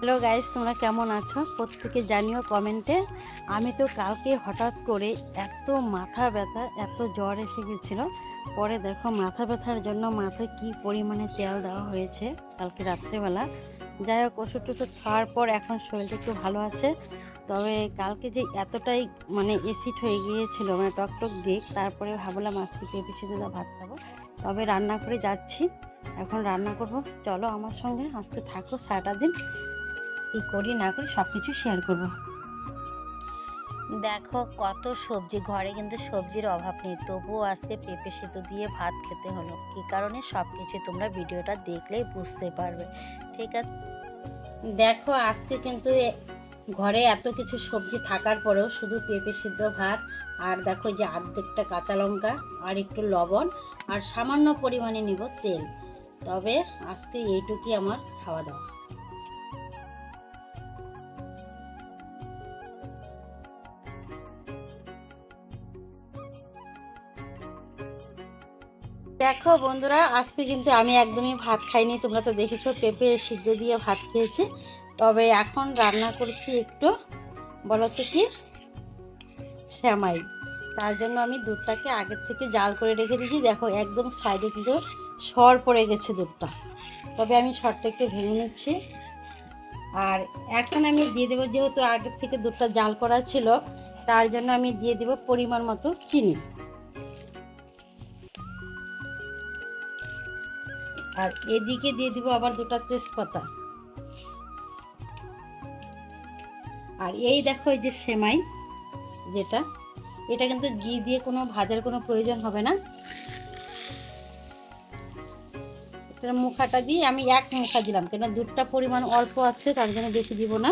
Hello guys, তোমরা কেমন আছো? প্রত্যেকে জানিও কমেন্টে। আমি তো কালকে হঠাৎ করে এত মাথা ব্যথা, এত জ্বর এসে গেছিলো। পরে দেখো মাথা ব্যথার জন্য মাথায় কি পরিমাণে তেল দেওয়া হয়েছে কালকে রাত্রেবেলা। যাই হোক, ওষুধ টষুধ খাওয়ার পর এখন শরীরটা একটু ভালো আছে। তবে কালকে যে এতটাই অ্যাসিড হয়ে গিয়েছিল, টক টক দিক, তারপরে ভাবলাম আজকে পেঁপে সিদ্ধ ভাত খাবো। তবে রান্না করে যাচ্ছি, এখন রান্না করব। চলো আমার সঙ্গে আজকে থাকো সারাটা দিন। কি করি না করি সব কিছু শেয়ার করব। দেখো কত সবজি, ঘরে কিন্তু সবজির অভাব নেই, তবুও আজকে পেঁপে সিদ্ধ দিয়ে ভাত খেতে হলো। কী কারণে সব কিছু তোমরা ভিডিওটা দেখলেই বুঝতে পারবে। ঠিক আছে, দেখো আজকে কিন্তু ঘরে এত কিছু সবজি থাকার পরেও শুধু পেঁপে সিদ্ধ ভাত, আর দেখো যে অর্ধেকটা কাঁচা লঙ্কা আর একটু লবণ আর সামান্য পরিমাণে নিব তেল। তবে আজকে এইটুকুই আমার খাওয়া দাওয়া। দেখো বন্ধুরা, আজকে কিন্তু আমি একদমই ভাত খাইনি। তোমরা তো দেখেছো পেঁপে সিদ্ধ দিয়ে ভাত খেয়েছি। তবে এখন রান্না করছি একটু, বলো তো কি, শ্যামাই। তার জন্য আমি দুধটাকে আগের থেকে জাল করে রেখে দিয়েছি। দেখো একদম সাইডে কিন্তু সর পড়ে গেছে দুধটা। তবে আমি সরটা একটু ভেঙে নিচ্ছি। আর এখন আমি দিয়ে দেবো, যেহেতু আগের থেকে দুধটা জাল করা ছিল, তার জন্য আমি দিয়ে দেবো পরিমাণ মতো চিনি। আর এদিকে দিয়ে দিব আবার দুটো তেজপাতা। আর এই দেখো এই যে সেমাই, যেটা, এটা কিন্তু ঘি দিয়ে কোনো ভাজার কোনো প্রয়োজন হবে না। এটা মুখাটা দিয়ে আমি এক মুখা দিলাম, কেন দুধটা পরিমাণ অল্প আছে, তার জন্য বেশি দিব না,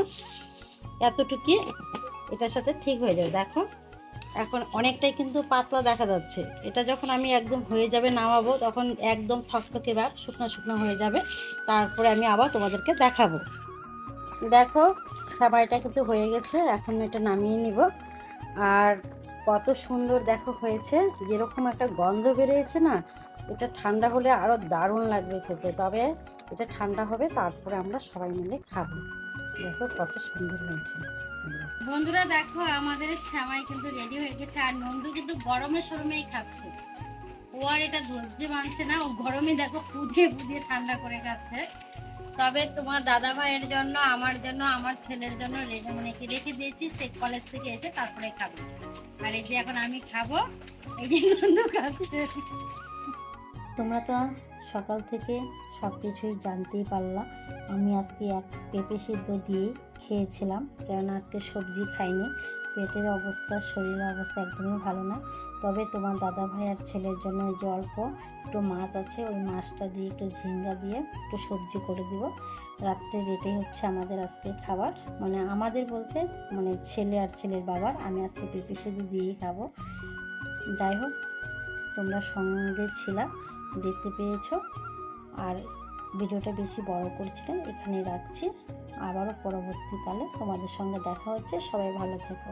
এতটুকু এটার সাথে ঠিক হয়ে যাবে। দেখো এখন অনেকটাই কিন্তু পাতলা দেখা যাচ্ছে। এটা যখন আমি একদম হয়ে যাবে নামাবো, তখন একদম থকথকে ভাব, শুকনো শুকনো হয়ে যাবে। তারপরে আমি আবার তোমাদেরকে দেখাবো। দেখো সেমাইটা কিন্তু হয়ে গেছে, এখন এটা নামিয়ে নিব। আর কত সুন্দর দেখো হয়েছে, যেরকম একটা গন্ধ বেরিয়েছে না, এটা ঠান্ডা হলে আরও দারুণ লাগবে খেতে। তবে এটা ঠান্ডা হবে, তারপরে আমরা সবাই মিলে খাবো। দেখো কত সুন্দর হয়েছে। বন্ধুরা দেখো আমাদের সেমাই কিন্তু রেডি হয়ে গেছে। আর নন্দু কিন্তু গরমে সরমেই খাচ্ছে। ও আর এটা ধৈর্য মানছে না, ও গরমে দেখো পুড়িয়ে পুড়িয়ে ঠান্ডা করে খাচ্ছে। তবে তোমার দাদা ভাইয়ের জন্য, আমার জন্য, আমার ছেলের জন্য রেখে দিয়েছি। সে কলেজ থেকে এসে তারপরে খাবো। আর এই যে এখন আমি খাবো, এই যে নন্দু খাচ্ছে। তোমরা তো সকাল থেকে সব কিছুই জানতেই পারলাম। আমি আজকে এক পেঁপে সিদ্ধ দিয়ে খেয়েছিলাম, কেননা আজকে সবজি খাইনি। পেটের অবস্থা, শরীরের অবস্থা একদমই ভালো না। তবে তোমার দাদা ভাই আর ছেলের জন্য এই যে অল্প একটু মাছ আছে, ওই মাছটা দিয়ে একটু ঝিঙ্গা দিয়ে একটু সবজি করে দিব রাত্রে। এটাই হচ্ছে আমাদের আজকে খাবার, আমাদের বলতে ছেলে আর ছেলের বাবার। আমি আজকে পেঁপে সিদ্ধ দিয়েই খাবো। যাই হোক, তোমরা সঙ্গে ছিলা, দেখতে পেয়েছো। আর ভিডিওটা বেশি বড় করছিলাম, এখানে রাখছি। আবারও পরবর্তীকালে তোমাদের সঙ্গে দেখা হচ্ছে। সবাই ভালো থেকো।